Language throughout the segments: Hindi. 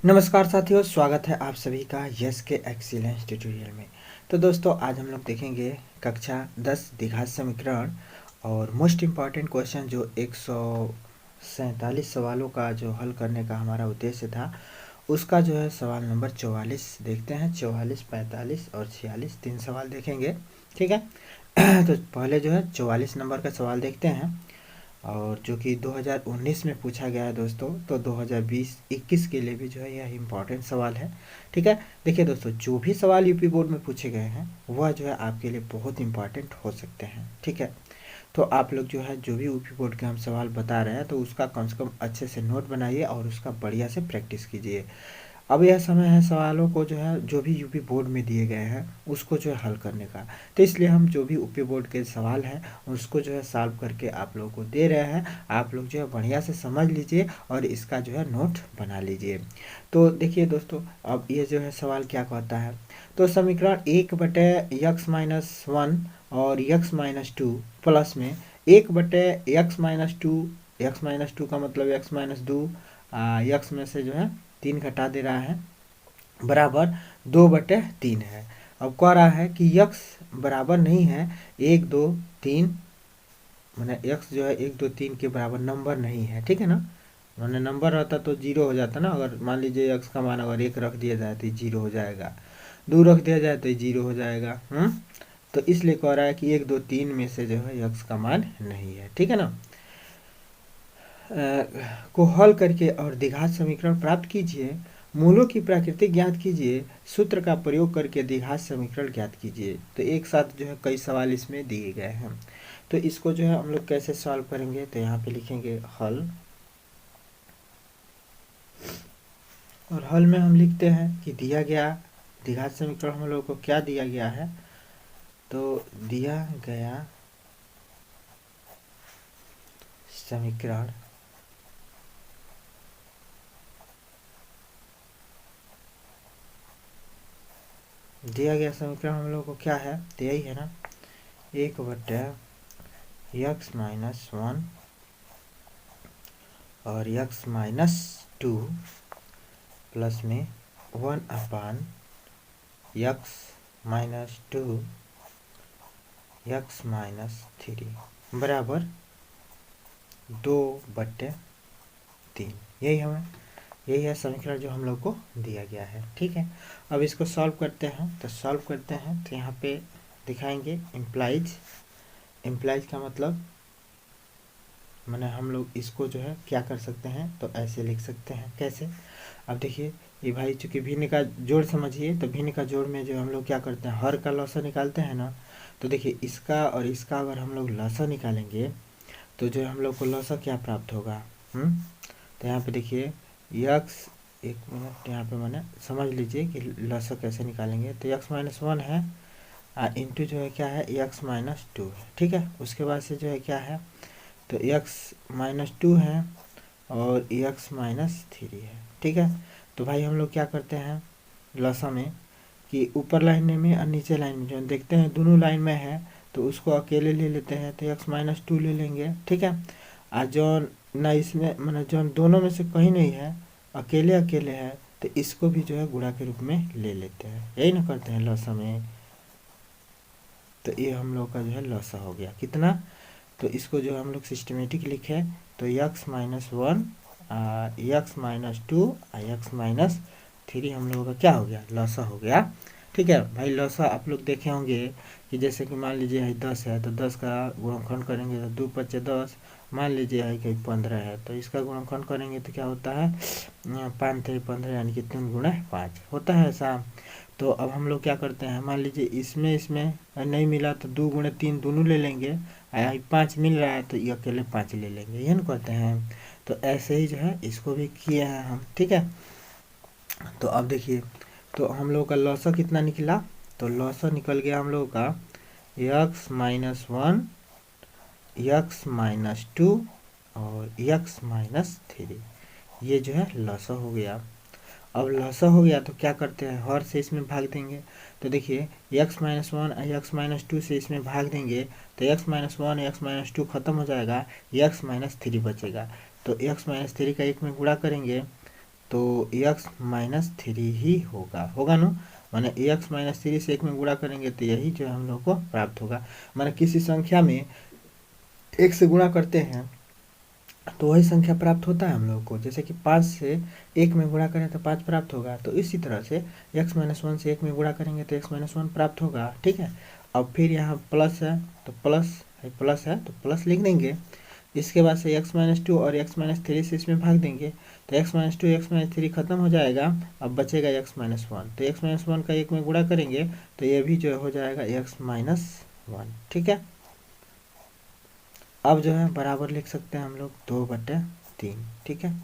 नमस्कार साथियों, स्वागत है आप सभी का यस के एक्सीलेंस ट्यूटोरियल में। तो दोस्तों, आज हम लोग देखेंगे कक्षा 10 द्विघात समीकरण और मोस्ट इम्पॉर्टेंट क्वेश्चन जो 147 सवालों का जो हल करने का हमारा उद्देश्य था, उसका जो है सवाल नंबर 44 देखते हैं। 44, 45 और 46 तीन सवाल देखेंगे, ठीक है। तो पहले जो है 44 नंबर का सवाल देखते हैं, और जो कि 2019 में पूछा गया है दोस्तों। तो 2020-21 के लिए भी जो है यह इम्पॉर्टेंट सवाल है, ठीक है। देखिए दोस्तों, जो भी सवाल यूपी बोर्ड में पूछे गए हैं वह जो है आपके लिए बहुत इंपॉर्टेंट हो सकते हैं, ठीक है। तो आप लोग जो है जो भी यूपी बोर्ड के हम सवाल बता रहे हैं, तो उसका कम से कम अच्छे से नोट बनाइए और उसका बढ़िया से प्रैक्टिस कीजिए। अब यह समय है सवालों को जो है जो भी यूपी बोर्ड में दिए गए हैं उसको जो है हल करने का। तो इसलिए हम जो भी यूपी बोर्ड के सवाल हैं उसको जो है सॉल्व करके आप लोगों को दे रहे हैं। आप लोग जो है बढ़िया से समझ लीजिए और इसका जो है नोट बना लीजिए। तो देखिए दोस्तों, अब ये जो है सवाल क्या कहता है। तो समीकरण 1/(x-1) और (x-2) प्लस में 1/(x-2), (x-2) का मतलब (x-2), x में से जो है 3 घटा दे रहा है, बराबर 2/3 है। अब कह रहा है कि x बराबर नहीं है 1 2 3, मैंने x जो है 1 2 3 के बराबर नंबर नहीं है, ठीक है ना। मैंने नंबर रहता तो जीरो हो जाता ना। अगर मान लीजिए x का मान अगर 1 रख दिया जाए तो जीरो हो जाएगा, 2 रख दिया जाए तो जीरो हो जाएगा। तो इसलिए कह रहा है कि 1 2 3 में से जो है x का मान नहीं है, ठीक है ना। को हल करके और द्विघात समीकरण प्राप्त कीजिए। मूलों की प्रकृति ज्ञात कीजिए। सूत्र का प्रयोग करके द्विघात समीकरण ज्ञात कीजिए। तो एक साथ जो है कई सवाल इसमें दिए गए हैं। तो इसको जो है हम लोग कैसे सॉल्व करेंगे, तो यहाँ पे लिखेंगे हल, और हल में हम लिखते हैं कि दिया गया द्विघात समीकरण हम लोग को क्या दिया गया है। तो दिया गया समीकरण हम लोग को क्या है, तो यही है ना, 1/(x-1) और (x-2) प्लस में 1/(x-2) (x-3) बराबर 2/3। यही है समीकरण जो हम लोग को दिया गया है, ठीक है। अब इसको सॉल्व करते हैं। तो यहाँ पे दिखाएंगे इम्प्लाइज का मतलब मैंने हम लोग इसको जो है क्या कर सकते हैं, तो ऐसे लिख सकते हैं। कैसे, अब देखिए, ये भाई चूंकि भिन्न का जोड़ समझिए, तो भिन्न का जोड़ में जो हम लोग क्या करते हैं, हर का लौसा निकालते हैं ना। तो देखिए, इसका और इसका अगर हम लोग लौसा निकालेंगे तो जो हम लोग को लौसा क्या प्राप्त होगा। तो यहाँ पे देखिए यक्स, एक मिनट यहाँ पे मैंने समझ लीजिए कि लौसा कैसे निकालेंगे। तो (x-1) है इंटू जो है क्या है, (x-2) है, ठीक है। उसके बाद से जो है क्या है, तो (x-2) है और (x-3) है, ठीक है। तो भाई हम लोग क्या करते हैं लसा में कि ऊपर लाइन में और नीचे लाइन में जो देखते हैं दोनों लाइन में है, तो उसको अकेले ले लेते हैं, तो (x-2) ले लेंगे, ठीक है। आज जो ना इसमें मतलब जो दोनों में से कहीं नहीं है, अकेले है, तो इसको भी जो है गुणा के रूप में ले लेते हैं, यही ना करते हैं लसा में। तो ये हम लोग का जो है लसा हो गया कितना। तो इसको जो हम लोग सिस्टमेटिक लिखे, तो (x-1) (x-2) (x-3) हम लोगों का क्या हो गया, लौसा हो गया, ठीक है भाई। लौसा आप लोग देखे होंगे कि जैसे कि मान लीजिए 10 है, तो 10 का गुणनखंड करेंगे तो 2 5 10। मान लीजिए है कि 15 है, तो इसका गुणनखंड करेंगे तो क्या होता है, 5 3 15, यानी कि 3 गुणा 5 होता है ऐसा। तो अब हम लोग क्या करते हैं, मान लीजिए इसमें नहीं मिला तो 2 गुणे 3 दोनों ले लेंगे, 5 मिल रहा है तो ये अकेले 5 ले लेंगे, ये ना कहते हैं। तो ऐसे ही जो है इसको भी किए हैं हम, ठीक है। तो अब देखिए, तो हम लोग का लौसा कितना निकला, तो लौसा निकल गया हम लोग का (x-1) (x-2) और (x-3), ये जो है लौसा हो गया। अब लौसा हो गया तो क्या करते हैं, हर से इसमें भाग देंगे। तो देखिए (x-1) (x-2) से इसमें भाग देंगे तो (x-1) (x-2) खत्म हो जाएगा, (x-3) बचेगा। तो (x-3) का 1 में गुणा करेंगे तो एक्स माइनस थ्री ही होगा ना। माने एक्स माइनस थ्री से 1 में गुणा करेंगे तो यही जो है हम लोग को प्राप्त होगा। माने किसी संख्या में 1 से गुणा करते हैं तो वही संख्या प्राप्त होता है हम लोग को। जैसे कि 5 से 1 में गुणा करें तो 5 प्राप्त होगा, तो इसी तरह से x माइनस वन से 1 में गुणा करेंगे तो x माइनस वन प्राप्त होगा। ठीक है, अब फिर यहाँ प्लस है तो प्लस है तो प्लस लिख देंगे। इसके बाद से x माइनस टू और x माइनस थ्री से इसमें भाग देंगे तो x minus two x minus three खत्म हो जाएगा। अब बचेगा x माइनस वन, तो x माइनस वन का 1 में गुणा करेंगे तो ये भी जो हो जाएगा x माइनस वन। ठीक है, अब जो है बराबर लिख सकते हैं हम लोग 2/3। ठीक है,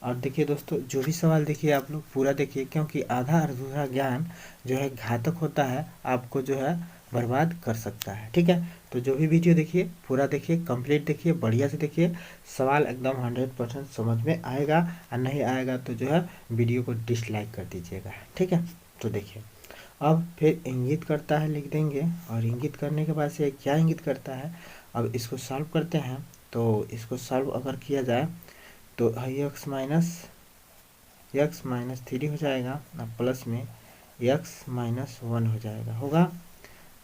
और देखिए दोस्तों, जो भी सवाल देखिए आप लोग पूरा देखिए, क्योंकि आधा अधूरा ज्ञान जो है घातक होता है, आपको जो है बर्बाद कर सकता है। ठीक है, तो जो भी वीडियो देखिए पूरा देखिए, कंप्लीट देखिए, बढ़िया से देखिए, सवाल एकदम 100% समझ में आएगा, और नहीं आएगा तो जो है वीडियो को डिसलाइक कर दीजिएगा। ठीक है, तो देखिए अब फिर इंगित करता है लिख देंगे, और इंगित करने के बाद से क्या इंगित करता है, अब इसको सॉल्व करते हैं। तो इसको सॉल्व अगर किया जाए तो एक्स माइनस थ्री हो जाएगा, अब प्लस में एक्स माइनस वन हो जाएगा होगा।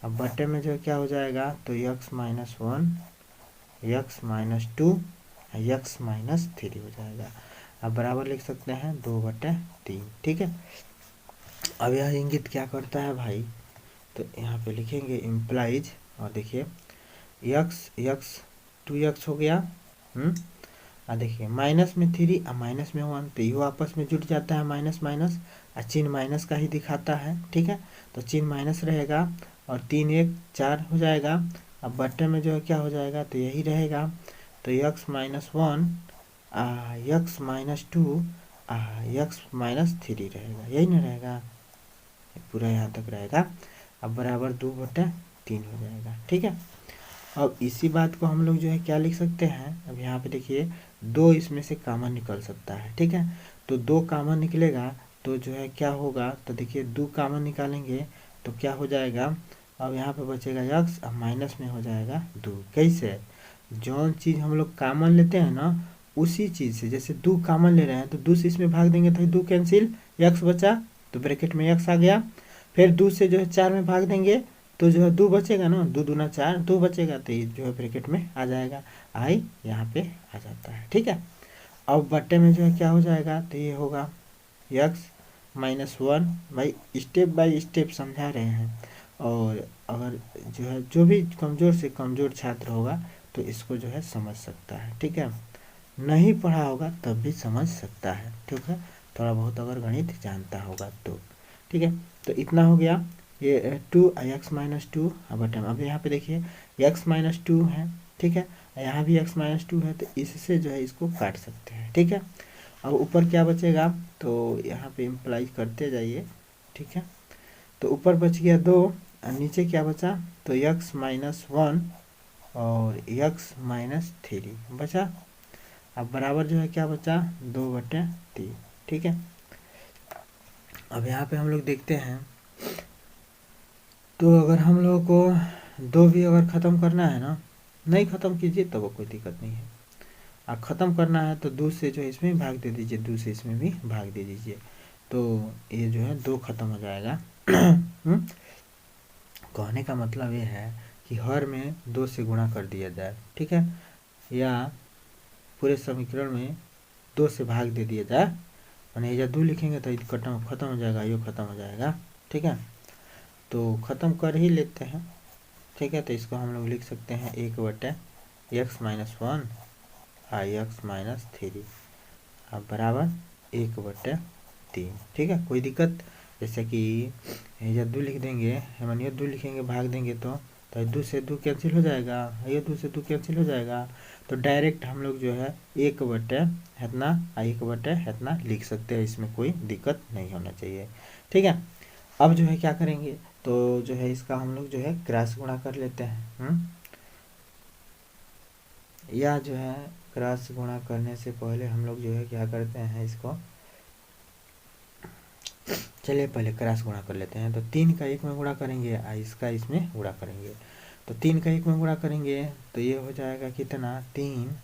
अब बटे में जो क्या हो जाएगा, तो x minus one, x minus two, x minus three हो जाएगा। अब बराबर लिख सकते हैं 2/3। ठीक है, अब यह इंगित क्या करता है भाई, तो यहाँ पे लिखेंगे इम्प्लाइज, और देखिए एक्स 2x हो गया। देखिए माइनस में 3 और माइनस में 1, तो ये आपस में जुट जाता है, माइनस माइनस, और चिन्ह माइनस का ही दिखाता है। ठीक है, तो चिन्ह माइनस रहेगा, और 3 1 4 हो जाएगा। अब बट्टे में जो है क्या हो जाएगा, तो यही रहेगा, तो x minus one, x minus two, x minus three रहेगा, यही ना रहेगा, पूरा यहाँ तक रहेगा। अब बराबर 2/3 हो जाएगा। ठीक है, अब इसी बात को हम लोग जो है क्या लिख सकते हैं, अब यहाँ पे देखिए 2 इसमें से कॉमन निकल सकता है। ठीक है, तो 2 कॉमन निकलेगा तो जो है क्या होगा, तो देखिए 2 कॉमन निकालेंगे तो क्या हो जाएगा, अब यहाँ पे बचेगा x, अब माइनस में हो जाएगा 2। कैसे, जौन चीज़ हम लोग कॉमन लेते हैं ना, उसी चीज़ से, जैसे 2 कॉमन ले रहे हैं तो 2 से इसमें भाग देंगे तो 2 कैंसिल, x बचा तो ब्रैकेट में x आ गया। फिर 2 से जो है 4 में भाग देंगे तो जो है 2 बचेगा ना, 2 दूना 4, 2 बचेगा तो ये जो है ब्रैकेट में आ जाएगा, आई यहाँ पे आ जाता है। ठीक है, अब बट्टे में जो है क्या हो जाएगा, तो ये होगा x माइनस वन। भाई स्टेप बाय स्टेप समझा रहे हैं, और अगर जो है जो भी कमज़ोर से कमज़ोर छात्र होगा तो इसको जो है समझ सकता है। ठीक है, नहीं पढ़ा होगा तब भी समझ सकता है। ठीक है, थोड़ा बहुत अगर गणित जानता होगा तो। ठीक है, तो इतना हो गया, ये 2 एक्स माइनस टू बटन। अब यहाँ पे देखिए एक्स माइनस टू है। ठीक है, यहाँ भी एक्स माइनस टू है, तो इससे जो है इसको काट सकते हैं। ठीक है, अब ऊपर क्या बचेगा, तो यहाँ पे इम्प्लाई करते जाइए। ठीक है, तो ऊपर बच गया 2, और नीचे क्या बचा, तो एक्स माइनस वन और एक्स माइनस थ्री बचा। अब बराबर जो है क्या बचा, 2/3। ठीक है, अब यहाँ पे हम लोग देखते हैं, तो अगर हम लोगों को 2 भी अगर ख़त्म करना है ना, नहीं ख़त्म कीजिए तो वो कोई दिक्कत नहीं है, आप ख़त्म करना है तो 2 से जो है इसमें भाग दे दीजिए, 2 से इसमें भी भाग दे दीजिए, तो ये जो है 2 ख़त्म हो जाएगा। कहने का मतलब ये है कि हर में 2 से गुणा कर दिया जाए। ठीक है, या पूरे समीकरण में 2 से भाग दे दिया जाए, मैंने या 2 लिखेंगे तो खत्म हो जाएगा, ये ख़त्म हो जाएगा। ठीक है, तो ख़त्म कर ही लेते हैं। ठीक है, तो इसको हम लोग लिख सकते हैं 1/x minus one x minus three, अब बराबर 1/3। ठीक है, कोई दिक्कत, जैसे कि या 2 लिख देंगे, मानिए 2 लिखेंगे भाग देंगे तो 2 से 2 कैंसिल हो जाएगा, ये 2 से 2 कैंसिल हो जाएगा, तो डायरेक्ट हम लोग जो है 1/इतना लिख सकते हैं, इसमें कोई दिक्कत नहीं होना चाहिए। ठीक है, अब जो है क्या करेंगे, तो जो है इसका हम लोग जो है क्रॉस गुणा कर लेते हैं। या जो है क्रॉस गुणा करने से पहले हम लोग जो है क्या करते हैं, इसको चलिए पहले क्रॉस गुणा कर लेते हैं। तो 3 का 1 में गुणा करेंगे, इसका इसमें गुणा करेंगे, तो 3 का 1 में गुणा करेंगे तो ये हो जाएगा कितना, 3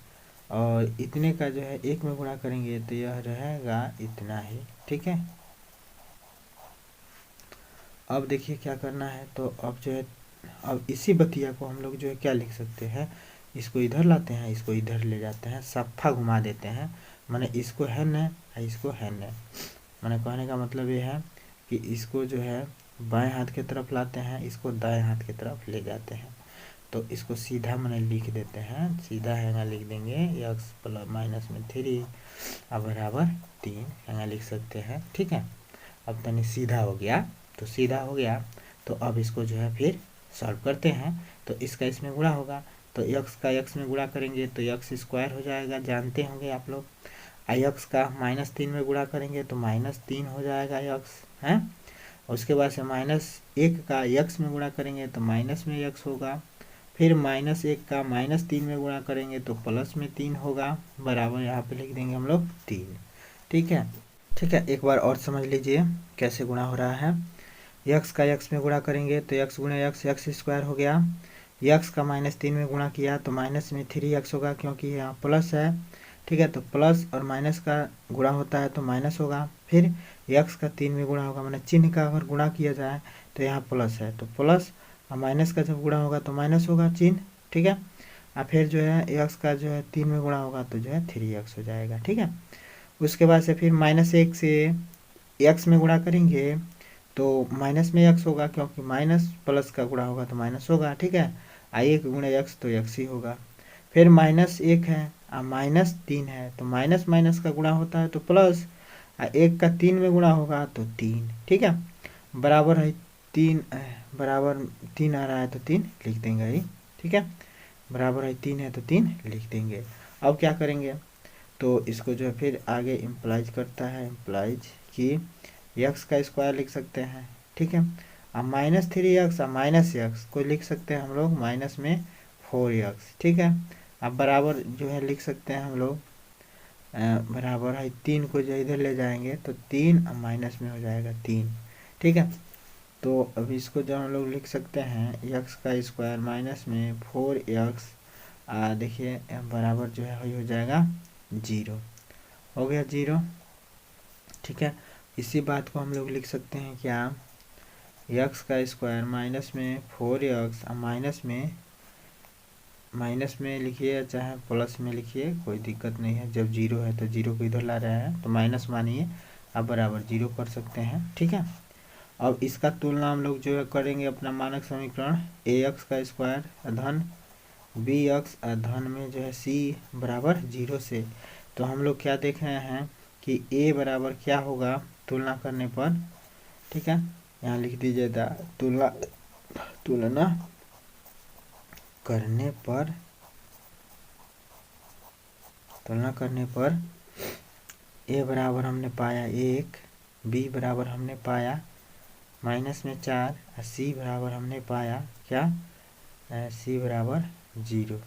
और इतने का जो है 1 में गुणा करेंगे तो यह रहेगा इतना ही। ठीक है, अब देखिए क्या करना है। तो अब जो है, अब इसी बतिया को हम लोग जो है क्या लिख सकते हैं, इसको इधर लाते हैं, इसको इधर ले जाते हैं, सफ़ा घुमा देते हैं, माने इसको है न इसको है न। माने कहने का मतलब ये है कि इसको जो है बाएं हाथ की तरफ लाते हैं, इसको दाएं हाथ की तरफ ले जाते हैं। तो इसको सीधा मैंने लिख देते हैं, सीधा हैगा लिख देंगे एक्स प्लस माइनस में 3 अब बराबर 3 हैगा लिख सकते हैं। ठीक है, अब तनी सीधा हो गया, तो सीधा हो गया। तो अब इसको जो है फिर सॉल्व करते हैं। तो इसका इसमें गुणा होगा, तो एक्स का एक्स में गुणा करेंगे तो एक्स स्क्वायर हो जाएगा, जानते होंगे आप लोग। एक्स का -3 में गुणा करेंगे तो -3 हो जाएगा एक्स है। उसके बाद से -1 का एक्स में गुणा करेंगे तो माइनस में एक्स होगा। फिर -1 का -3 में गुणा करेंगे तो प्लस में 3 होगा, बराबर यहाँ पे लिख देंगे हम लोग 3। ठीक है, ठीक है, एक बार और समझ लीजिए कैसे गुणा हो रहा है। यक्स का यक्स में गुणा करेंगे तो यक्स गुणे यक्स यक्स स्क्वायर हो गया। यक्स का -3 में गुणा किया तो माइनस में 3x होगा, क्योंकि यहाँ प्लस है। ठीक है, तो प्लस और माइनस का गुणा होता है तो माइनस होगा। फिर यक्स का 3 में गुणा होगा, मैंने चिन्ह का अगर गुणा किया जाए तो यहाँ प्लस है तो प्लस, और माइनस का जब गुणा होगा तो माइनस होगा चिन्ह। ठीक है, और फिर जो है एक्स का जो है 3 में गुणा होगा तो जो है 3x हो जाएगा। ठीक है, उसके बाद से फिर -1 से एक्स में गुणा करेंगे तो माइनस में एक्स होगा, क्योंकि माइनस प्लस का गुणा होगा तो माइनस होगा। ठीक है, एक गुणे एक्स तो एक्स ही होगा। फिर -1 है और -3 है तो माइनस माइनस का गुणा होता है तो प्लस, और 1 का 3 में गुणा होगा तो 3। ठीक है, बराबर है 3, बराबर 3 आ रहा है तो 3 लिख देंगे ही। ठीक है, बराबर है 3 है तो 3 लिख देंगे। अब क्या करेंगे, तो इसको जो है फिर आगे इम्प्लाइज करता है, इम्प्लाइज कि एक्स का स्क्वायर लिख सकते हैं। ठीक है, अब -3x और -x को लिख सकते हैं हम लोग माइनस में 4x। ठीक है, अब बराबर जो है लिख सकते हैं हम लोग, बराबर है 3 को जो इधर ले जाएंगे तो 3 और माइनस में हो जाएगा 3। ठीक है, तो अब इसको जो हम लोग लिख सकते हैं एक्स का स्क्वायर माइनस में 4x, देखिए बराबर जो है हो जाएगा 0, हो गया 0। ठीक है, इसी बात को हम लोग लिख सकते हैं क्या, एक्स का स्क्वायर माइनस में 4x और माइनस में लिखिए चाहे प्लस में लिखिए, कोई दिक्कत नहीं है। जब 0 है तो 0 को इधर ला रहे हैं तो माइनस मानिए, अब बराबर 0 कर सकते हैं। ठीक है, अब इसका तुलना हम लोग जो है करेंगे अपना मानक समीकरण ax का स्क्वायर धन bx धन में जो है c बराबर 0 से। तो हम लोग क्या देख रहे हैं कि a बराबर क्या होगा तुलना करने पर। ठीक है, यहाँ लिख दीजिएगा तुलना तुलना करने पर, तुलना करने पर a बराबर हमने पाया 1, b बराबर हमने पाया -4 और c बराबर हमने पाया क्या, c बराबर 0।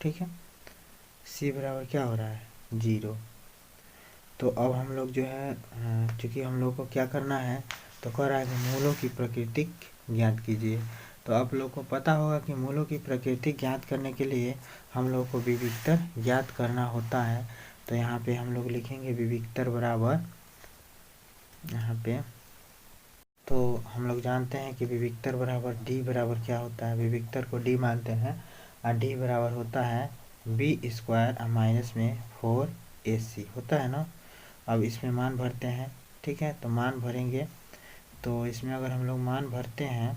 ठीक है, c बराबर क्या हो रहा है 0। तो अब हम लोग जो है चूँकि हम लोग को क्या करना है, तो कह रहा है कि मूलों की प्रकृति ज्ञात कीजिए। तो आप लोग को पता होगा कि मूलों की प्रकृति ज्ञात करने के लिए हम लोग को विविक्तर ज्ञात करना होता है। तो यहाँ पे हम लोग लिखेंगे विविक्तर बराबर, यहाँ पे तो हम लोग जानते हैं कि विविक्तर बराबर डी बराबर क्या होता है, विविक्तर को डी मानते हैं और डी बराबर होता है बी स्क्वायर और माइनस में 4ac होता है ना। अब इसमें मान भरते हैं। ठीक है, तो मान भरेंगे तो इसमें अगर हम लोग मान भरते हैं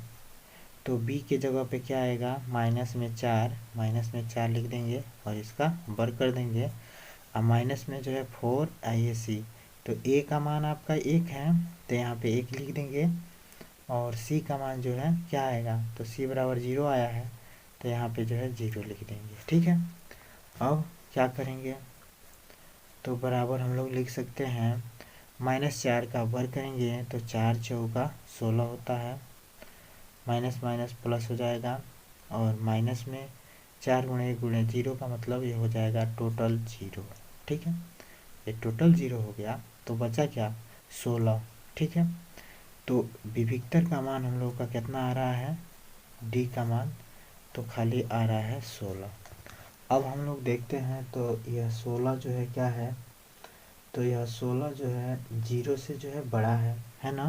तो b के जगह पे क्या आएगा माइनस में 4 लिख देंगे और इसका वर्ग कर देंगे, और माइनस में जो है 4ac। तो a का मान आपका 1 है तो यहाँ पे 1 लिख देंगे, और c का मान जो है क्या आएगा, तो c बराबर 0 आया है तो यहाँ पे जो है 0 लिख देंगे। ठीक है, अब क्या करेंगे, तो बराबर हम लोग लिख सकते हैं -4 का वर्ग करेंगे तो 4 चौका 16 होता है, माइनस माइनस प्लस हो जाएगा, और माइनस में 4 गुणे 1 गुणे 0 का मतलब ये हो जाएगा टोटल 0। ठीक है, ये टोटल 0 हो गया तो बचा क्या 16। ठीक है, तो विविक्तर का मान हम लोग का कितना आ रहा है, डी का मान तो खाली आ रहा है 16। अब हम लोग देखते हैं तो यह 16 जो है क्या है, तो यह 16 जो है जीरो से जो है बड़ा है ना।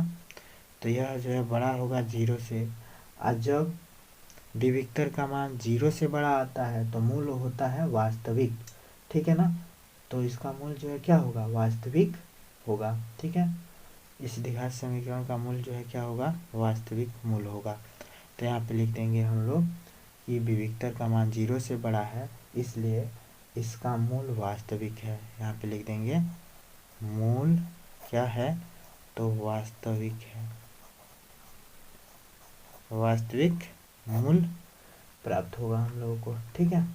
तो यह जो है बड़ा होगा जीरो से। आज जब विविक्तर का मान जीरो से बड़ा आता है तो मूल होता है वास्तविक, ठीक है ना। तो इसका मूल जो है क्या होगा, वास्तविक होगा, ठीक है। इस द्विघात समीकरण का मूल जो है क्या होगा, वास्तविक मूल होगा। तो यहाँ पे लिख देंगे हम लोग कि विविक्तर का मान जीरो से बड़ा है, इसलिए इसका मूल वास्तविक है। यहाँ पे लिख देंगे मूल क्या है, तो वास्तविक है, वास्तविक मूल प्राप्त होगा हम लोगों को, ठीक है।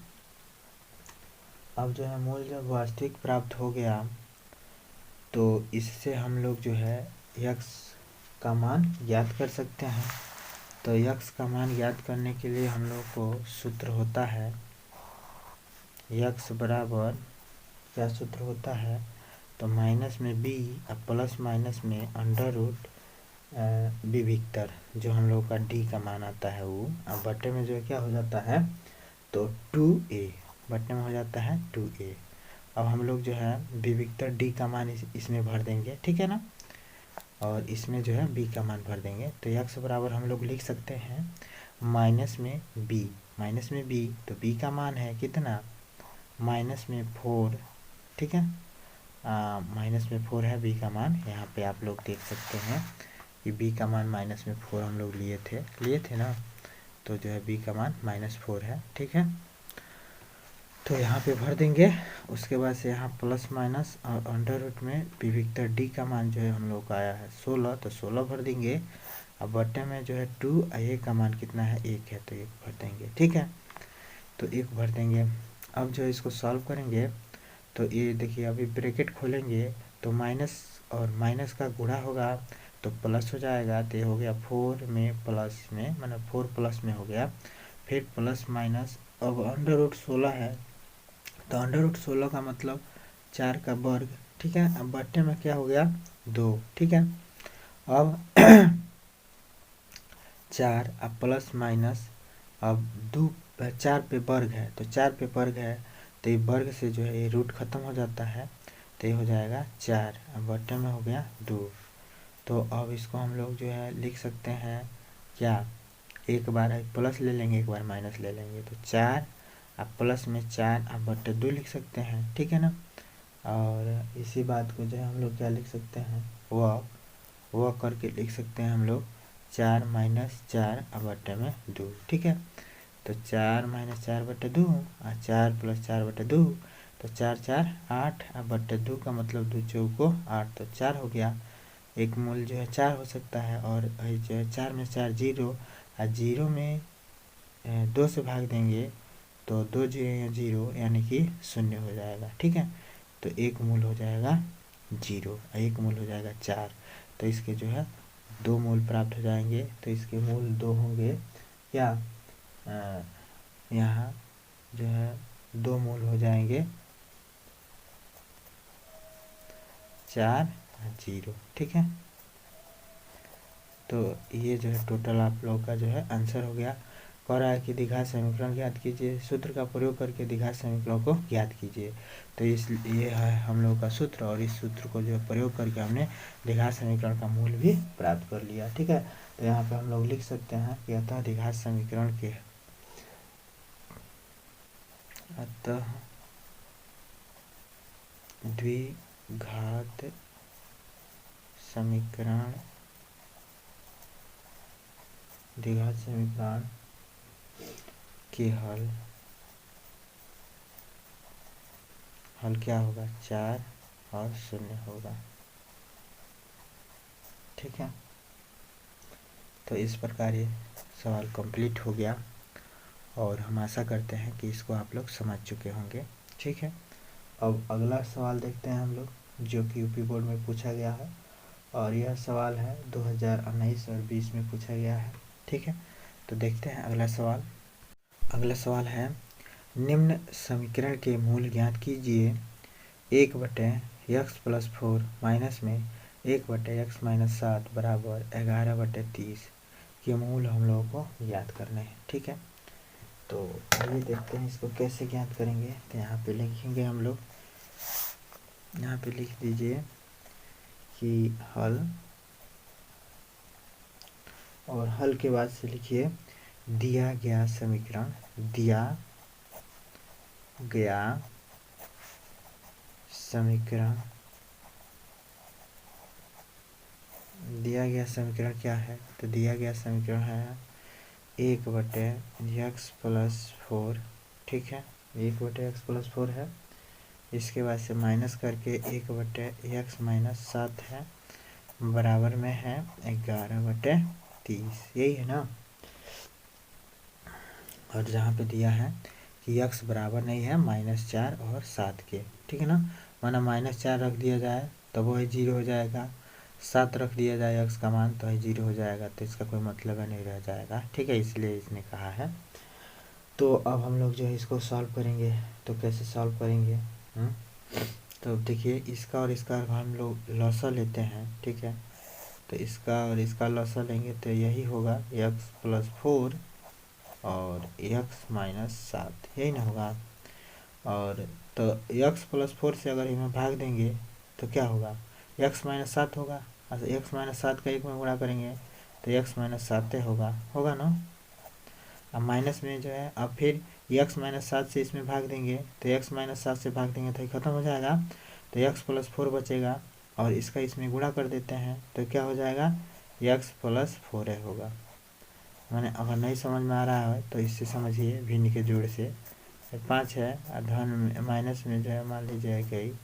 अब जो है मूल जब वास्तविक प्राप्त हो गया तो इससे हम लोग जो है यक्स का मान ज्ञात कर सकते हैं। तो यक्स का मान ज्ञात करने के लिए हम लोग को सूत्र होता है यक्स बराबर, क्या सूत्र होता है, तो माइनस में बी और प्लस माइनस में अंडर रूट विविक्तर, जो हम लोग का डी का मान आता है वो, अब बट्टे में जो है क्या हो जाता है, तो 2a, बट्टे में हो जाता है 2a। अब हम लोग जो है विविक्तर डी का मान इसमें भर देंगे, ठीक है ना, और इसमें जो है बी का मान भर देंगे। तो यक्स बराबर हम लोग लिख सकते हैं माइनस में बी, माइनस में बी, तो बी का मान है कितना, माइनस में 4, ठीक है। माइनस में 4 है बी का मान, यहाँ पे आप लोग देख सकते हैं कि बी का मान माइनस में 4 हम लोग लिए थे ना। तो जो है बी का मान -4 है, ठीक है। तो यहाँ पे भर देंगे, उसके बाद से यहाँ प्लस माइनस और अंडर रूट में विविक्तर डी का मान जो है हम लोग का आया है 16, तो 16 भर देंगे। अब बट्टे में जो है 2 ए का मान कितना है, 1 है, तो 1 भर देंगे, ठीक है। तो 1 भर देंगे। अब जो है इसको सॉल्व करेंगे तो ये देखिए अभी ब्रैकेट खोलेंगे तो माइनस और माइनस का गुणा होगा तो प्लस हो जाएगा, तो ये हो गया 4 में प्लस में, मतलब 4 प्लस में हो गया, फिर प्लस माइनस। अब अंडर रूट 16 है, तो अंडर रूट 16 का मतलब 4 का वर्ग, ठीक है। अब बट्टे में क्या हो गया, 2, ठीक है। अब 4 अब प्लस माइनस, अब 2 4 पे वर्ग है, तो 4 पे वर्ग है, तो ये वर्ग से जो है ये रूट खत्म हो जाता है, तो ये हो जाएगा 4, अब बट्टे में हो गया 2। तो अब इसको हम लोग जो है लिख सकते हैं क्या, एक बार प्लस ले लेंगे, एक बार माइनस ले लेंगे, तो 4 अब प्लस में 4 अब बट्टे 2 लिख सकते हैं, ठीक है ना। और इसी बात को जो है हम लोग क्या लिख सकते हैं, वह करके लिख सकते हैं हम लोग 4 माइनस 4 अब बट्टे में 2, ठीक है। तो 4 माइनस 4 बटे 2 और 4 प्लस 4 बटे 2, तो 4 4 8 अब बटे 2 का मतलब 2 चौको 8, तो 4 हो गया। एक मूल जो है 4 हो सकता है, और जो है 4 में 4 जीरो, और जीरो में 2 से भाग देंगे तो 2 जीरो या जीरो यानी कि 0 हो जाएगा, ठीक है। तो एक मूल हो जाएगा 0, एक मूल हो जाएगा 4, तो इसके जो है 2 मूल प्राप्त हो जाएंगे। तो इसके मूल 2 होंगे क्या, यहाँ जो है 2 मूल हो जाएंगे 4 0, ठीक है। तो ये जो है टोटल आप लोग का जो है आंसर हो गया। कह रहा है कि द्विघात समीकरण ज्ञात कीजिए, सूत्र का प्रयोग करके द्विघात समीकरण को ज्ञात कीजिए। तो ये है हम लोग का सूत्र, और इस सूत्र को जो है प्रयोग करके हमने द्विघात समीकरण का मूल भी प्राप्त कर लिया, ठीक है। तो यहाँ पे हम लोग लिख सकते हैं कि अतः द्विघात समीकरण के अतः द्विघात समीकरण द्विघात समीकरण के हल क्या होगा, 4 और 0 होगा, ठीक है। तो इस प्रकार ये सवाल कंप्लीट हो गया, और हम आशा करते हैं कि इसको आप लोग समझ चुके होंगे, ठीक है। अब अगला सवाल देखते हैं हम लोग, जो कि यूपी बोर्ड में पूछा गया है, और यह सवाल है 2019 और 20 में पूछा गया है, ठीक है। तो देखते हैं अगला सवाल। अगला सवाल है निम्न समीकरण के मूल ज्ञात कीजिए। 1/x+4 माइनस में 1/x-7 बराबर 11/30 के मूल हम लोगों को ज्ञात करने हैं, ठीक है। तो आइए देखते हैं इसको कैसे ज्ञात करेंगे। तो यहाँ पे लिखेंगे हम लोग, यहाँ पे लिख दीजिए कि हल, और हल के बाद से लिखिए दिया गया समीकरण, दिया गया समीकरण, दिया गया समीकरण क्या है? तो दिया गया समीकरण है 1/x+4, ठीक है, 1/x+4 है। इसके बाद से माइनस करके 1/x-7 है, बराबर में है 11/30, यही है ना। और जहाँ पे दिया है कि x बराबर नहीं है -4 और 7 के, ठीक है ना, माना -4 रख दिया जाए तो वो 0 हो जाएगा, 7 रख दिया जाए x का मान तो 0 हो जाएगा, तो इसका कोई मतलब नहीं रह जाएगा, ठीक है, इसलिए इसने कहा है। तो अब हम लोग जो है इसको सॉल्व करेंगे। तो कैसे सॉल्व करेंगे? तो देखिए इसका और इसका हम लोग लॉसा लेते हैं, ठीक है, तो इसका और इसका लॉसा लेंगे तो यही होगा x+4 और x-7, यही ना होगा। और तो x+4 से अगर इन्हें भाग देंगे तो क्या होगा? x-7 होगा। अच्छा, x-7 का 1 में गुणा करेंगे तो x-7 होगा ना। अब माइनस में जो है, अब फिर x-7 से इसमें भाग देंगे तो x-7 से भाग देंगे तो ये खत्म हो जाएगा, तो x+4 बचेगा, और इसका इसमें गुणा कर देते हैं तो क्या हो जाएगा? x+4 होगा। मैंने अगर नहीं समझ में आ रहा है तो इससे समझिए, भिन्न के जोड़ से 5 है, और धन में माइनस में जो है मान लीजिए कि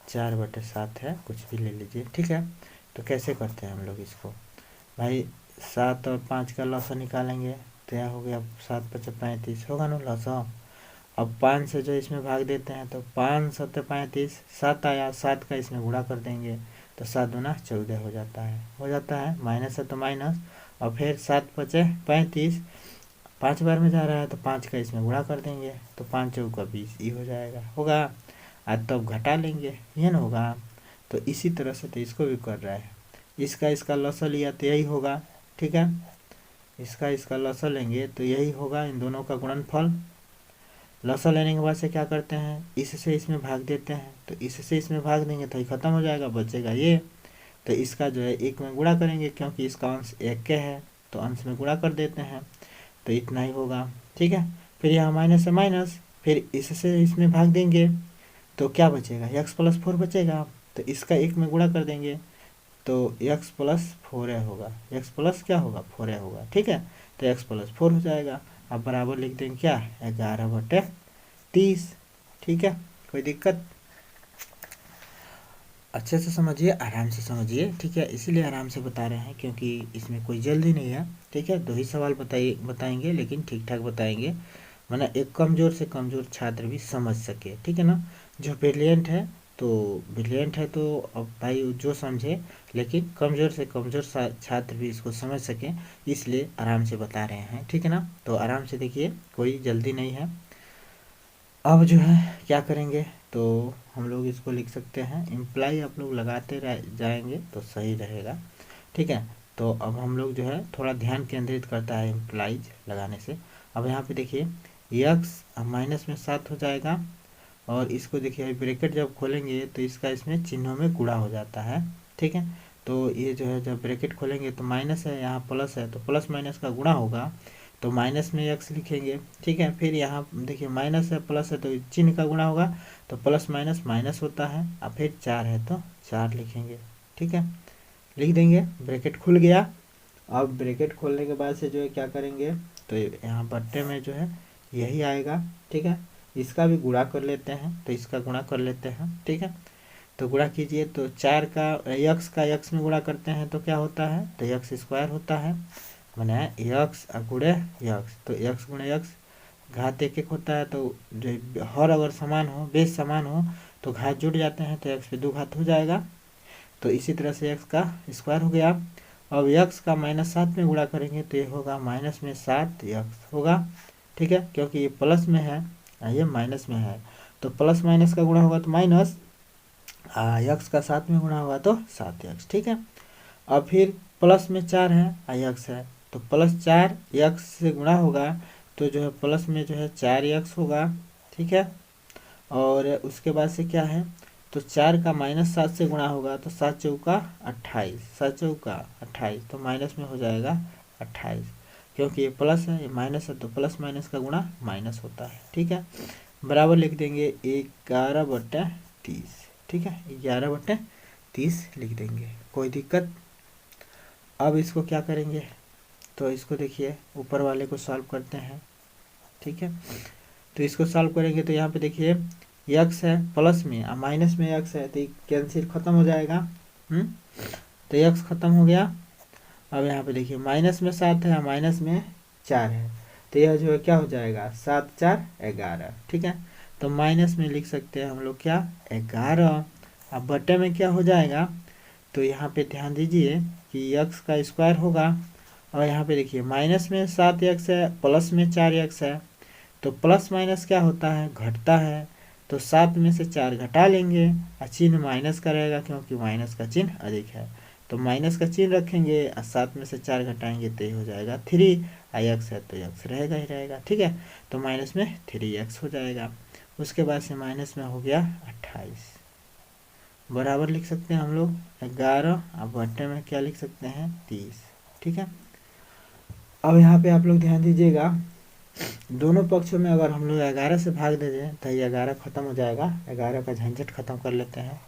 4/7 है, कुछ भी ले लीजिए, ठीक है। तो कैसे करते हैं हम लोग इसको? भाई 7 और 5 का लॉसा निकालेंगे तो यह हो गया 7×5 = 35, होगा ना लॉसा। अब 5 से जो इसमें भाग देते हैं तो 5×7 = 35, 7 आया, 7 का इसमें गुणा कर देंगे तो 7×2 = 14 हो जाता है, माइनस है तो माइनस, और फिर 7×5 = 5 बार में जा रहा है तो 5 का इसमें गुणा कर देंगे तो 5×4 = 20, ये हो जाएगा, होगा। आज तब घटा लेंगे, ये ना होगा। तो इसी तरह से तो इसको भी कर रहा है, इसका लॉसा लिया तो यही होगा, ठीक है, इसका लॉसा लेंगे तो यही होगा, इन दोनों का गुणनफल। लॉसा लेने के बाद से क्या करते हैं? इससे इसमें भाग देते हैं, तो इससे इसमें भाग देंगे तो ये खत्म हो जाएगा, बचेगा ये। तो इसका जो है 1 में गुणा करेंगे, क्योंकि इसका अंश 1 के है तो अंश में गुणा कर देते हैं, तो इतना ही होगा, ठीक है। फिर यहाँ माइनस से माइनस, फिर इससे इसमें भाग देंगे तो क्या बचेगा? x+4 बचेगा, तो इसका 1 में गुणा कर देंगे तो x+4 होगा, x प्लस क्या होगा? 4 होगा, ठीक है, तो x+4 हो जाएगा। अब बराबर लिख देंगे क्या? 11/30, ठीक है, कोई दिक्कत? अच्छे से समझिए, आराम से समझिए, ठीक है, इसीलिए आराम से बता रहे हैं क्योंकि इसमें कोई जल्दी नहीं है, ठीक है। 2 ही सवाल बताएंगे लेकिन ठीक ठाक बताएंगे, वरना एक कमज़ोर से कमज़ोर छात्र भी समझ सके, ठीक है ना। जो ब्रिलियंट है तो अब भाई जो समझे, लेकिन कमज़ोर से कमज़ोर छात्र भी इसको समझ सकें, इसलिए आराम से बता रहे हैं, ठीक है ना। तो आराम से देखिए, कोई जल्दी नहीं है। अब जो है क्या करेंगे? तो हम लोग इसको लिख सकते हैं, इम्प्लाई आप लोग लगाते जाएंगे तो सही रहेगा, ठीक है। तो अब हम लोग जो है थोड़ा ध्यान केंद्रित करता है इम्प्लाइज लगाने से। अब यहाँ पे देखिए x-7 हो जाएगा, और इसको देखिए ब्रैकेट जब खोलेंगे तो इसका इसमें चिन्हों में गुणा हो जाता है, ठीक है। तो ये जो है जब ब्रैकेट खोलेंगे तो माइनस है, यहाँ प्लस है, तो प्लस माइनस का गुणा होगा, तो माइनस में x लिखेंगे, ठीक है। फिर यहाँ देखिए माइनस है प्लस है तो चिन्ह का गुणा होगा, तो प्लस माइनस माइनस होता है, और फिर 4 है तो 4 लिखेंगे, ठीक है, लिख देंगे, ब्रैकेट खुल गया। अब ब्रैकेट खोलने के बाद से जो है क्या करेंगे? तो यहाँ बट्टे में जो है यही आएगा, ठीक है, इसका भी गुणा कर लेते हैं, तो इसका गुणा कर लेते हैं, ठीक है। तो गुणा कीजिए, तो 4 का x में गुणा करते हैं तो क्या होता है? तो x² होता है, माने x गुणे x, तो x गुणे x घात 1 होता है, तो जो हर अगर समान हो, बेस समान हो तो घात जुड़ जाते हैं, तो x पे 2 घात हो जाएगा, तो इसी तरह से x का स्क्वायर हो गया। अब x का -7 में गुणा करेंगे तो ये होगा -7x होगा, ठीक है, क्योंकि ये प्लस में है ये माइनस में है, तो प्लस माइनस का गुणा होगा तो माइनस, x का 7 में गुणा होगा तो 7x, ठीक है। अब फिर प्लस में 4 है, x है, तो प्लस 4x से गुणा होगा तो जो है प्लस में जो है 4x होगा, ठीक है। और उसके बाद से क्या है, तो 4 का -7 से गुणा होगा तो 7 चौका 28, 7 चौका 28, तो माइनस में हो जाएगा 28, क्योंकि ये प्लस है ये माइनस है तो प्लस माइनस का गुणा माइनस होता है, ठीक है। बराबर लिख देंगे 11/30, ठीक है, 11/30 लिख देंगे, कोई दिक्कत। अब इसको क्या करेंगे, तो इसको देखिए ऊपर वाले को सॉल्व करते हैं, ठीक है। तो इसको सॉल्व करेंगे तो यहाँ पे देखिए x है प्लस में और माइनस में x है तो ये कैंसिल खत्म हो जाएगा, तो x खत्म हो गया। अब यहाँ पे देखिए माइनस में 7 है, माइनस में 4 है, तो यह जो है क्या हो जाएगा 7 4 11, ठीक है। तो माइनस में लिख सकते हैं हम लोग क्या 11। अब बटे में क्या हो जाएगा, तो यहाँ पे ध्यान दीजिए कि x का स्क्वायर होगा, और यहाँ पे देखिए माइनस में 7x है प्लस में 4x है, तो प्लस माइनस क्या होता है घटता है, तो 7 में से 4 घटा लेंगे और चिन्ह माइनस का रहेगा क्योंकि माइनस का चिन्ह अधिक है, तो माइनस का चिन्ह रखेंगे और 7 में से 4 घटाएंगे तो ये हो जाएगा 3, x है तो x रहेगा ही रहेगा, ठीक है। तो माइनस में 3x हो जाएगा। उसके बाद से माइनस में हो गया 28, बराबर लिख सकते हैं हम लोग 11, अब बट्टे में क्या लिख सकते हैं 30, ठीक है। अब यहाँ पे आप लोग ध्यान दीजिएगा, दोनों पक्षों में अगर हम लोग 11 से भाग दे दें तो ये 11 खत्म हो जाएगा, 11 का झंझट खत्म कर लेते हैं।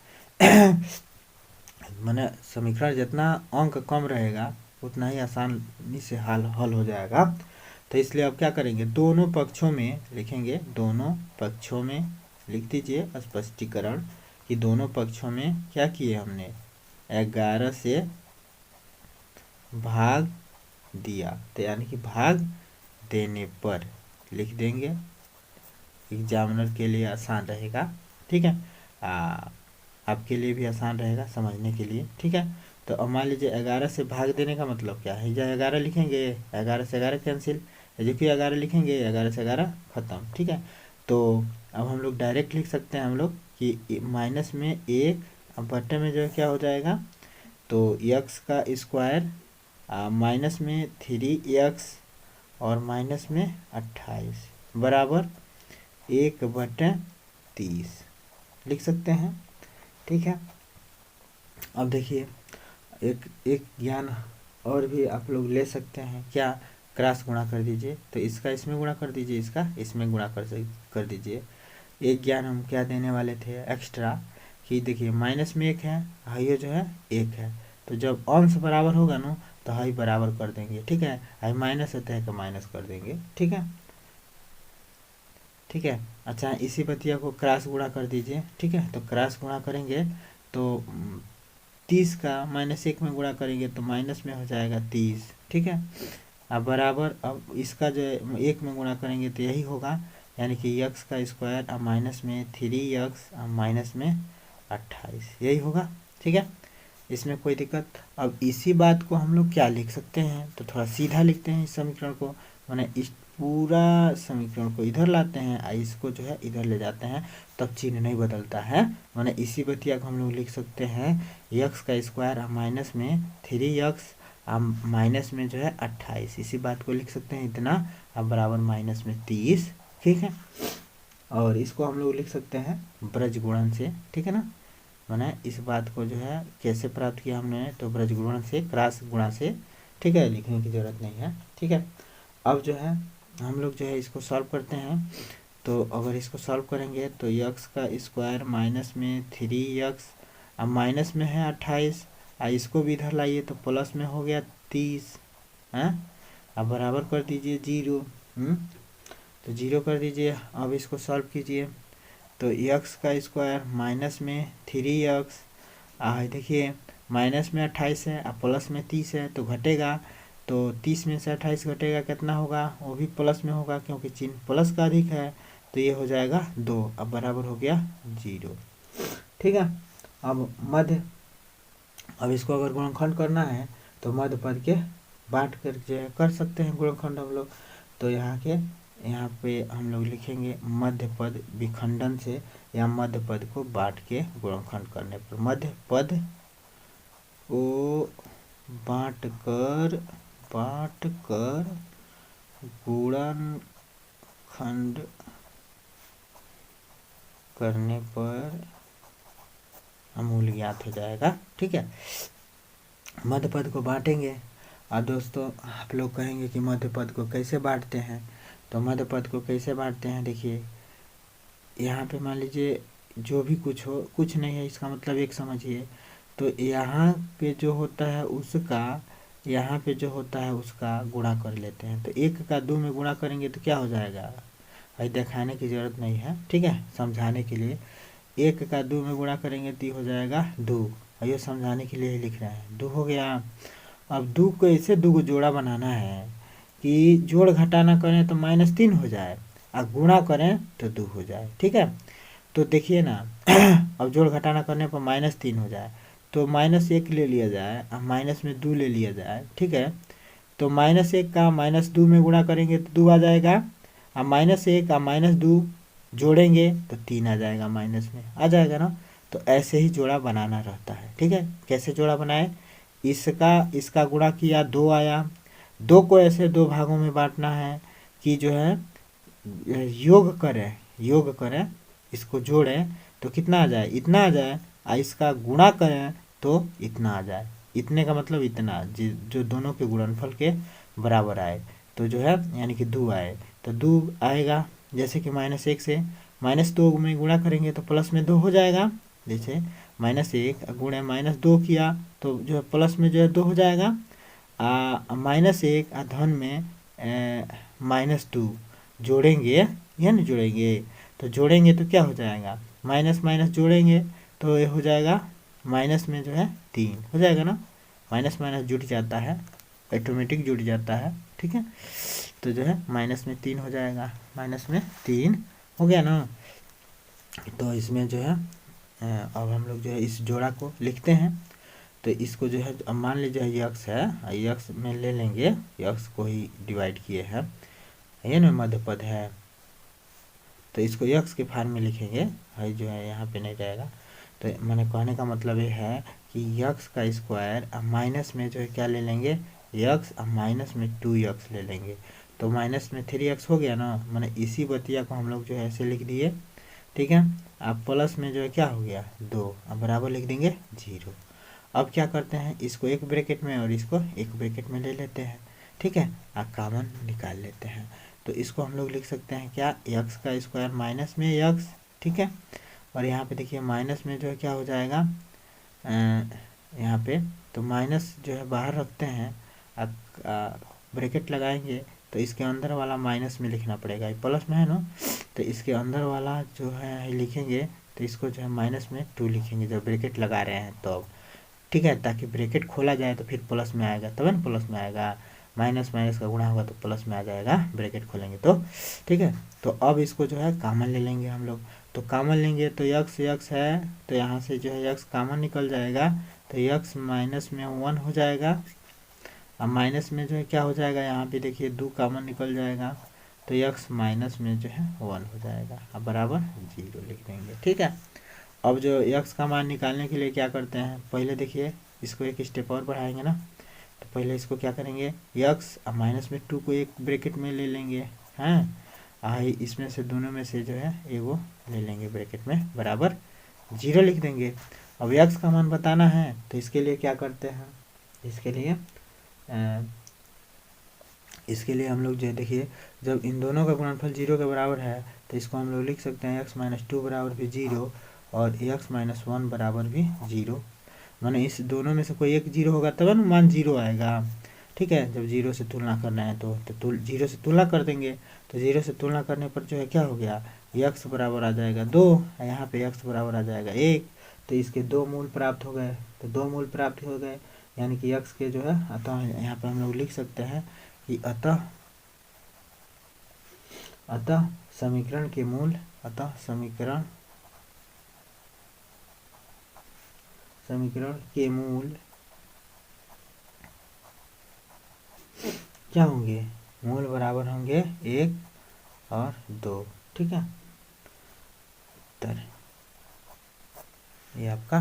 मैंने समीकरण जितना अंक कम रहेगा उतना ही आसानी से हल हो जाएगा, तो इसलिए अब क्या करेंगे दोनों पक्षों में लिखेंगे, दोनों पक्षों में लिख दीजिए स्पष्टीकरण कि दोनों पक्षों में क्या किए हमने 11 से भाग दिया, तो यानी कि भाग देने पर लिख देंगे, एग्जामिनर के लिए आसान रहेगा, ठीक है, आपके लिए भी आसान रहेगा समझने के लिए, ठीक है। तो अब मान लीजिए 11 से भाग देने का मतलब क्या है, या 11 लिखेंगे 11 से 11 कैंसिल, जो कि 11 लिखेंगे 11 से 11 खत्म, ठीक है। तो अब हम लोग डायरेक्ट लिख सकते हैं हम लोग कि माइनस में 1, अब बटे में जो है क्या हो जाएगा, तो x का स्क्वायर माइनस में 3x और माइनस में 28 बराबर 1/30 लिख सकते हैं, ठीक है। अब देखिए एक ज्ञान और भी आप लोग ले सकते हैं, क्या क्रॉस गुणा कर दीजिए, तो इसका इसमें गुणा कर दीजिए, इसका इसमें गुणा कर दीजिए। एक ज्ञान हम क्या देने वाले थे एक्स्ट्रा कि देखिए माइनस में 1 है, हाई जो है 1 है, तो जब अंश बराबर होगा ना तो हाई बराबर कर देंगे, ठीक है, हाई माइनस होता है तो माइनस कर देंगे, ठीक है, ठीक है। अच्छा इसी बतिया को क्रॉस गुणा कर दीजिए, ठीक है, तो क्रॉस गुणा करेंगे तो 30 का -1 में गुणा करेंगे तो माइनस में हो जाएगा 30, ठीक है। अब बराबर अब इसका जो 1 में गुणा करेंगे तो यही होगा, यानी कि x का स्क्वायर अब माइनस में 3x अब माइनस में 28 यही होगा, ठीक है। इसमें कोई दिक्कत। अब इसी बात को हम लोग क्या लिख सकते हैं, तो थोड़ा सीधा लिखते हैं इस समीकरण को, मैंने इस पूरा समीकरण को इधर लाते हैं और इसको जो है इधर ले जाते हैं, तब चिन्ह नहीं बदलता है, मैंने इसी बतिया को हम लोग लिख सकते हैं x का स्क्वायर अब माइनस में 3x अब माइनस में जो है 28, इसी बात को लिख सकते हैं इतना, अब बराबर माइनस में 30, ठीक है। और इसको हम लोग लिख सकते हैं ब्रज गुणन से, ठीक है ना, मैंने इस बात को जो है कैसे प्राप्त किया हमने, तो ब्रज गुणन से क्रॉस गुणा से, ठीक है, लिखने की जरूरत नहीं है, ठीक है। अब जो है हम लोग जो है इसको सॉल्व करते हैं, तो अगर इसको सॉल्व करेंगे तो x का स्क्वायर माइनस में 3x अब माइनस में है 28, इसको भी इधर लाइए तो प्लस में हो गया 30 है, अब बराबर कर दीजिए 0, तो 0 कर दीजिए। अब इसको सॉल्व कीजिए तो x का स्क्वायर माइनस में 3x देखिए माइनस में 28 है और प्लस में 30 है तो घटेगा, तो 30 में से 28 घटेगा कितना होगा, वो भी प्लस में होगा क्योंकि चिन्ह प्लस का अधिक है, तो ये हो जाएगा 2, अब बराबर हो गया 0, ठीक है। अब इसको अगर गुणनखंड करना है तो मध्य पद के बांट कर जो है कर सकते हैं गुणनखंड हम लोग, तो यहाँ पे हम लोग लिखेंगे मध्य पद विखंडन से, या मध्य पद को बांट के गुणनखंड करने पर मध्य पद को बांट कर पाट कर गुणनखंड करने पर मूल ज्ञात हो जाएगा। ठीक है, मध्य पद को बांटेंगे। और दोस्तों आप लोग कहेंगे कि मध्य पद को कैसे बांटते हैं, तो मध्य पद को कैसे बांटते हैं, देखिए यहाँ पे मान लीजिए जो भी कुछ हो, कुछ नहीं है इसका मतलब एक समझिए, तो यहाँ पे जो होता है उसका, यहाँ पे जो होता है उसका गुणा कर लेते हैं। तो 1 का 2 में गुणा करेंगे तो क्या हो जाएगा, भाई दिखाने की ज़रूरत नहीं है, ठीक है, समझाने के लिए 1 का 2 में गुणा करेंगे तो हो जाएगा 2, और ये समझाने के लिए ही लिख रहे हैं, 2 हो गया। अब 2 को ऐसे 2 को जोड़ा बनाना है कि जोड़ घटाना करें तो -3 हो जाए और गुणा करें तो 2 हो जाए। ठीक है, तो देखिए ना अब जोड़ घटाना करने पर -3 हो जाए तो -1 ले लिया जाए और माइनस में 2 ले लिया जाए। ठीक है, तो -1 का -2 में गुणा करेंगे तो 2 आ जाएगा, और -1 और -2 जोड़ेंगे तो 3 आ जाएगा, माइनस में आ जाएगा ना। तो ऐसे ही जोड़ा बनाना रहता है। ठीक है, कैसे जोड़ा बनाए, इसका गुणा किया 2 आया, 2 को ऐसे 2 भागों में बांटना है कि जो है योग करें इसको जोड़ें तो कितना आ जाए, इतना आ जाए, और इसका गुणा करें तो इतना आ जाए। इतने का मतलब इतना जो दोनों के गुणनफल के बराबर आए, तो जो है यानी कि 2 आए, तो 2 आएगा। जैसे कि -1 से -2 में गुणा करेंगे तो प्लस में 2 हो जाएगा। जैसे -1 गुणे -2 किया तो जो है प्लस में जो है 2 हो जाएगा, -1 और धन में -2 जोड़ेंगे, या नहीं जोड़ेंगे, तो जोड़ेंगे तो क्या हो जाएगा, माइनस माइनस जोड़ेंगे तो ये हो जाएगा माइनस में जो है 3 हो जाएगा ना, माइनस माइनस जुड़ जाता है, ऑटोमेटिक जुड़ जाता है। ठीक है, तो जो है -3 हो जाएगा, -3 हो गया ना। तो इसमें जो है अब हम लोग जो है इस जोड़ा को लिखते हैं। तो इसको जो है अब मान लीजिए यक्स है, यक्स में ले लेंगे, यक्स को ही डिवाइड किए हैं, ये ना मध्य पद है, तो इसको यक्स के फॉर्म में लिखेंगे, है जो है यहाँ पे नहीं जाएगा। तो मैंने कहने का मतलब ये है कि यक्स का स्क्वायर अब माइनस में जो है क्या ले लेंगे, यक्स, अब माइनस में 2x ले लेंगे, तो माइनस में 3x हो गया ना, मैंने इसी बतिया को हम लोग जो है ऐसे लिख दिए। ठीक है, अब प्लस में जो है क्या हो गया 2, अब बराबर लिख देंगे 0। अब क्या करते हैं, इसको एक ब्रैकेट में और इसको एक ब्रैकेट में ले लेते हैं। ठीक है, अब कॉमन निकाल लेते हैं, तो इसको हम लोग लिख सकते हैं क्या, यक्स का स्क्वायर माइनस में यक्स। ठीक है, और यहाँ पे देखिए माइनस में जो है क्या हो जाएगा, यहाँ पे तो माइनस जो है बाहर रखते हैं, अब ब्रैकेट लगाएंगे तो इसके अंदर वाला माइनस में लिखना पड़ेगा, ये प्लस में है ना, तो इसके अंदर वाला जो है लिखेंगे तो इसको जो है माइनस में 2 लिखेंगे जब ब्रैकेट लगा रहे हैं तो। ठीक है, ताकि ब्रैकेट खोला जाए तो फिर प्लस में आएगा, तब ना प्लस में आएगा, माइनस माइनस का गुणा होगा तो प्लस में आ जाएगा, ब्रैकेट खोलेंगे तो। ठीक है, तो अब इसको जो है कॉमन ले लेंगे हम लोग, तो कॉमन लेंगे तो यक्स यक्स है, तो यहाँ से जो है यक्स कॉमन निकल जाएगा, तो यक्स माइनस में 1 हो जाएगा। अब माइनस में जो है क्या हो जाएगा, यहाँ पे देखिए 2 कॉमन निकल जाएगा, तो यक्स माइनस में जो है 1 हो जाएगा, अब बराबर 0 लिख देंगे। ठीक है, अब जो यक्स का मान निकालने के लिए क्या करते हैं, पहले देखिए इसको एक स्टेप और बढ़ाएंगे ना, तो पहले इसको क्या करेंगे, यक्स और माइनस में 2 को एक ब्रैकेट में ले लेंगे, हैं, आई इसमें से दोनों में से जो है एगो ले लेंगे ब्रैकेट में, बराबर 0 लिख देंगे। अब यक्स का मान बताना है तो इसके लिए क्या करते हैं, इसके लिए हम लोग जो है देखिए, जब इन दोनों का गुणनफल 0 के बराबर है तो इसको हम लोग लिख सकते हैं x माइनस 2 बराबर भी 0 और x माइनस 1 बराबर भी 0। माने इस दोनों में से कोई एक 0 होगा तब ना मान 0 आएगा। ठीक है, जब 0 से तुलना करना है तो 0 से तुलना कर देंगे, तो 0 से तुलना करने पर जो है क्या हो गया, x बराबर आ जाएगा 2, यहाँ पे x बराबर आ जाएगा 1, तो इसके 2 मूल प्राप्त हो गए, तो 2 मूल प्राप्त हो गए, यानी कि x के जो है, अतः यहाँ पे हम लोग लिख सकते हैं कि अतः समीकरण के मूल, समीकरण के मूल क्या होंगे, मूल बराबर होंगे 1 और 2। ठीक है, उत्तर, ये आपका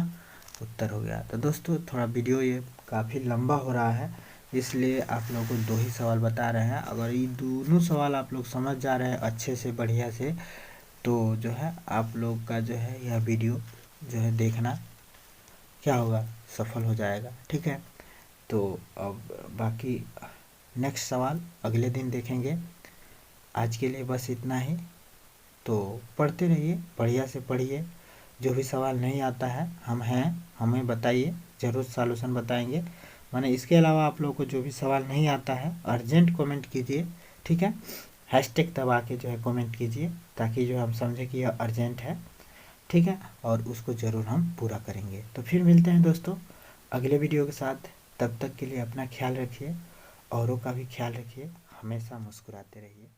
उत्तर हो गया। तो दोस्तों थोड़ा वीडियो ये काफ़ी लंबा हो रहा है, इसलिए आप लोगों को 2 ही सवाल बता रहे हैं। अगर ये दोनों सवाल आप लोग समझ जा रहे हैं अच्छे से बढ़िया से, तो जो है आप लोग का जो है यह वीडियो जो है देखना क्या होगा, सफल हो जाएगा। ठीक है, तो अब बाकी नेक्स्ट सवाल अगले दिन देखेंगे। आज के लिए बस इतना ही। तो पढ़ते रहिए, बढ़िया से पढ़िए। जो भी सवाल नहीं आता है हम हैं, हमें बताइए, ज़रूर सॉल्यूशन बताएंगे। माने इसके अलावा आप लोगों को जो भी सवाल नहीं आता है अर्जेंट कमेंट कीजिए। ठीक है, हैशटैग दबा के जो है कमेंट कीजिए, ताकि जो हम समझें कि यह अर्जेंट है। ठीक है, और उसको ज़रूर हम पूरा करेंगे। तो फिर मिलते हैं दोस्तों अगले वीडियो के साथ। तब तक के लिए अपना ख्याल रखिए, औरों का भी ख्याल रखिए, हमेशा मुस्कुराते रहिए।